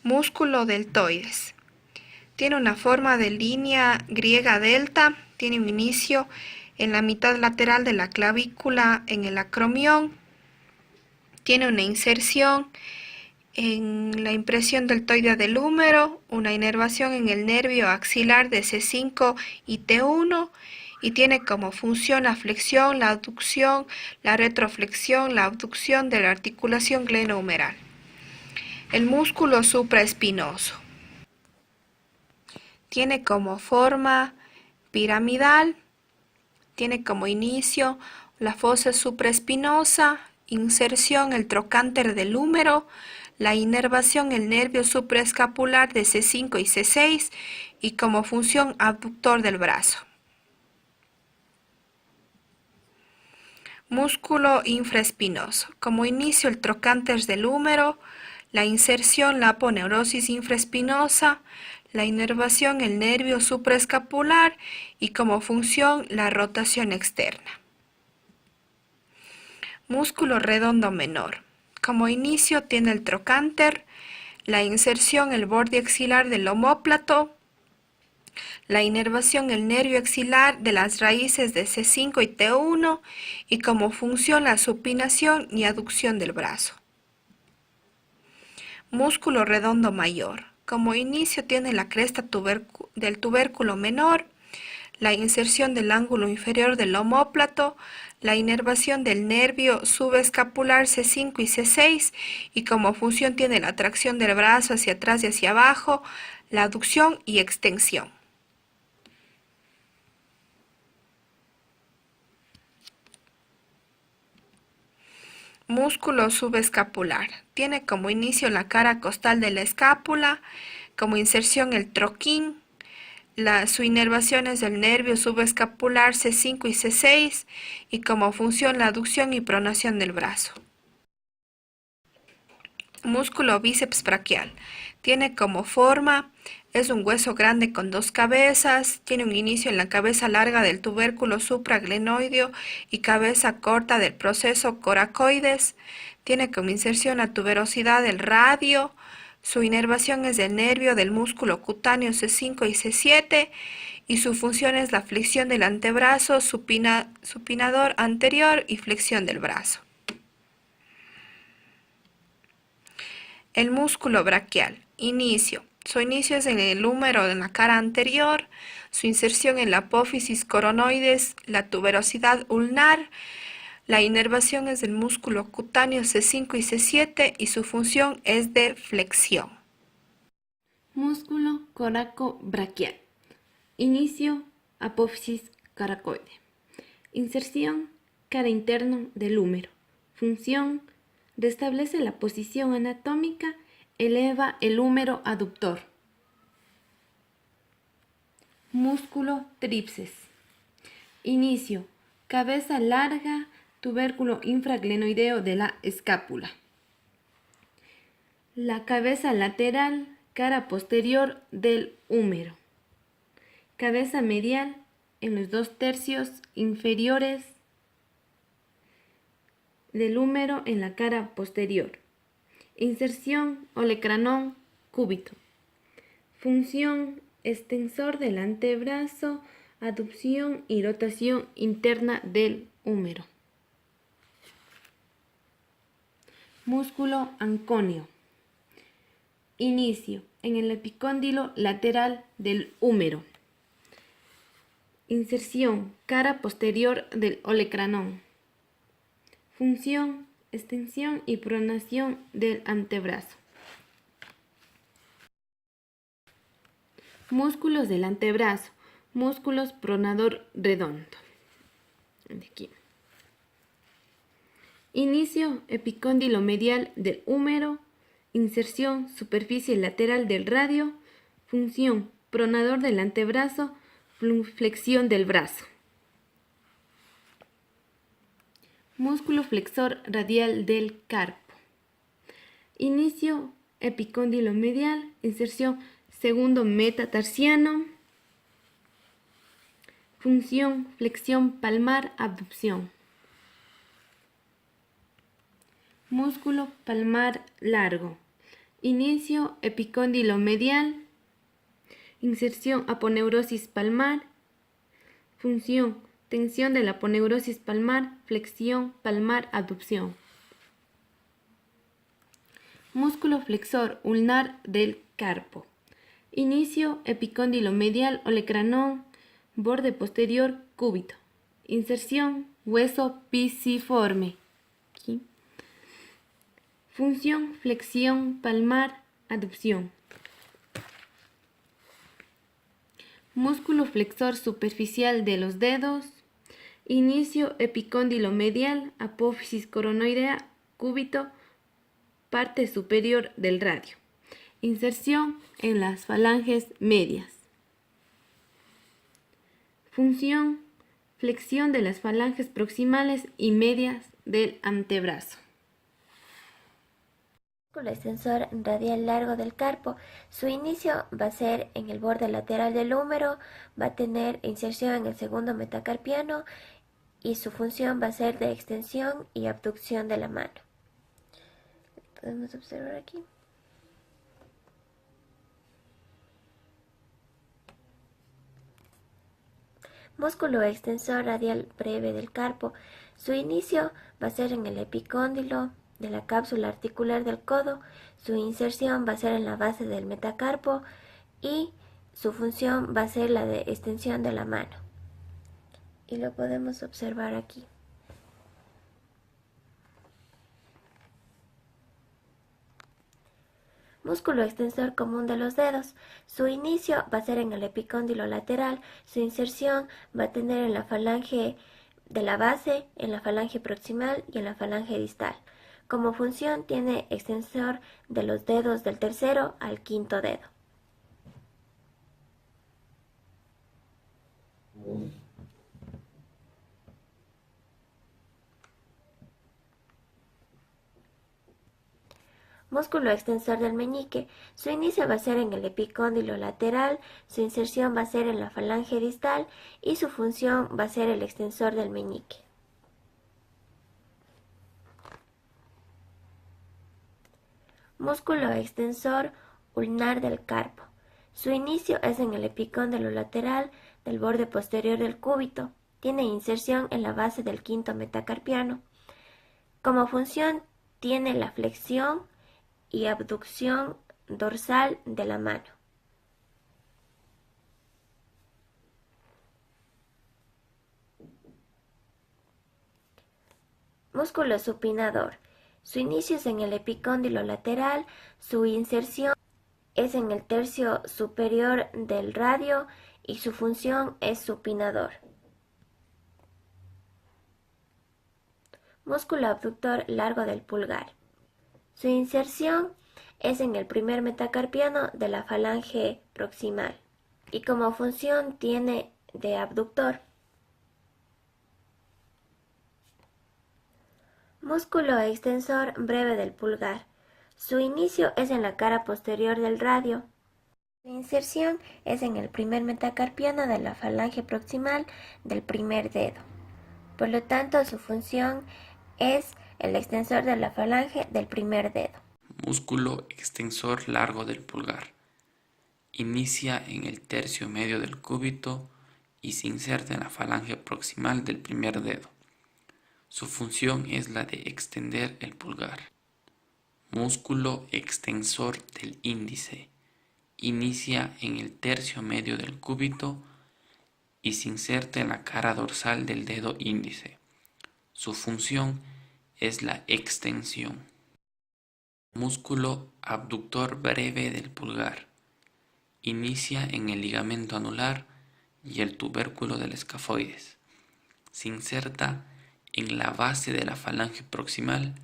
Músculo deltoides. Tiene una forma de línea griega delta, tiene un inicio en la mitad lateral de la clavícula en el acromión, tiene una inserción en la impresión deltoidea del húmero, una inervación en el nervio axilar de C5 y T1 y tiene como función la flexión, la aducción, la retroflexión, la abducción de la articulación glenohumeral. El músculo supraespinoso. Tiene como forma piramidal, tiene como inicio la fosa supraespinosa, inserción el trocánter del húmero, la inervación el nervio supraescapular de C5 y C6 y como función abductor del brazo. Músculo infraespinoso. Como inicio el trocánter del húmero, la inserción la aponeurosis infraespinosa, la inervación el nervio supraescapular y como función la rotación externa. Músculo redondo menor. Como inicio tiene el trocánter, la inserción el borde axilar del omóplato, la inervación el nervio axilar de las raíces de C5 y T1 y como función la supinación y aducción del brazo. Músculo redondo mayor. Como inicio tiene la cresta del tubérculo menor, la inserción del ángulo inferior del omóplato, la inervación del nervio subescapular C5 y C6 y como función tiene la tracción del brazo hacia atrás y hacia abajo, la aducción y extensión. Músculo subescapular. Tiene como inicio la cara costal de la escápula, como inserción el troquín, su inervación es del nervio subescapular C5 y C6 y como función la aducción y pronación del brazo. Músculo bíceps braquial. Tiene como forma, es un hueso grande con dos cabezas, tiene un inicio en la cabeza larga del tubérculo supraglenoideo y cabeza corta del proceso coracoides, tiene como inserción la tuberosidad del radio, su inervación es del nervio del músculo cutáneo C5 y C7 y su función es la flexión del antebrazo, supinador anterior y flexión del brazo. El músculo braquial. Inicio. Su inicio es en el húmero en la cara anterior, su inserción en la apófisis coronoides, la tuberosidad ulnar, la inervación es del músculo cutáneo C5 y C7 y su función es de flexión. Músculo coracobraquial. Inicio, apófisis coracoide. Inserción, cara interno del húmero. Función, restablece la posición anatómica, eleva el húmero aductor. Músculo tríceps. Inicio, cabeza larga, tubérculo infraglenoideo de la escápula. La cabeza lateral, cara posterior del húmero. Cabeza medial en los 2/3 inferiores del húmero en la cara posterior. Inserción olecranón cúbito. Función extensor del antebrazo, aducción y rotación interna del húmero. Músculo anconio. Inicio en el epicóndilo lateral del húmero. Inserción cara posterior del olecranón. Función, extensión y pronación del antebrazo. Músculos del antebrazo. Músculos pronador redondo. Aquí. Inicio epicóndilo medial del húmero. Inserción superficie lateral del radio. Función pronador del antebrazo. Flexión del brazo. Músculo flexor radial del carpo. Inicio epicóndilo medial, inserción segundo metatarsiano. Función flexión palmar, abducción. Músculo palmar largo. Inicio epicóndilo medial. Inserción aponeurosis palmar. Función tensión de la aponeurosis palmar, flexión palmar, abducción. Músculo flexor ulnar del carpo. Inicio epicóndilo medial olecranón, borde posterior cúbito. Inserción hueso pisiforme. Aquí. Función flexión palmar, aducción. Músculo flexor superficial de los dedos. Inicio epicóndilo medial, apófisis coronoidea, cúbito, parte superior del radio. Inserción en las falanges medias. Función flexión de las falanges proximales y medias del antebrazo. Músculo extensor radial largo del carpo. Su inicio va a ser en el borde lateral del húmero, va a tener inserción en el segundo metacarpiano y su función va a ser de extensión y abducción de la mano. Podemos observar aquí. Músculo extensor radial breve del carpo. Su inicio va a ser en el epicóndilo de la cápsula articular del codo. Su inserción va a ser en la base del metacarpo y su función va a ser la de extensión de la mano. Y lo podemos observar aquí. Músculo extensor común de los dedos. Su inicio va a ser en el epicóndilo lateral. Su inserción va a tener en la falange de la base, en la falange proximal y en la falange distal. Como función tiene extensor de los dedos del tercero al quinto dedo. Músculo extensor del meñique. Su inicio va a ser en el epicóndilo lateral, su inserción va a ser en la falange distal y su función va a ser el extensor del meñique. Músculo extensor ulnar del carpo. Su inicio es en el epicóndilo lateral del borde posterior del cúbito. Tiene inserción en la base del quinto metacarpiano. Como función tiene la flexión y abducción dorsal de la mano. Músculo supinador. Su inicio es en el epicóndilo lateral, su inserción es en el tercio superior del radio y su función es supinador. Músculo abductor largo del pulgar. Su inserción es en el primer metacarpiano de la falange proximal y como función tiene de abductor. Músculo extensor breve del pulgar. Su inicio es en la cara posterior del radio. Su inserción es en el primer metacarpiano de la falange proximal del primer dedo. Por lo tanto, su función es el extensor de la falange del primer dedo. Músculo extensor largo del pulgar. Inicia en el tercio medio del cúbito y se inserta en la falange proximal del primer dedo. Su función es la de extender el pulgar. Músculo extensor del índice. Inicia en el tercio medio del cúbito y se inserta en la cara dorsal del dedo índice. Su función es la extensión. Músculo abductor breve del pulgar. Inicia en el ligamento anular y el tubérculo del escafoides. Se inserta en la base de la falange proximal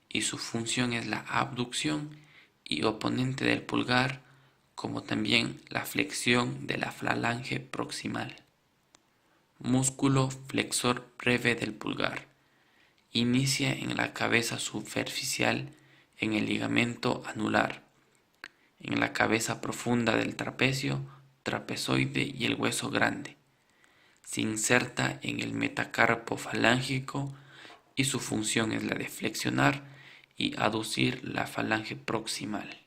y su función es la abducción y oponente del pulgar, como también la flexión de la falange proximal. Músculo flexor breve del pulgar. Inicia en la cabeza superficial en el ligamento anular, en la cabeza profunda del trapecio, trapezoide y el hueso grande. Se inserta en el metacarpo falángico y su función es la de flexionar y aducir la falange proximal.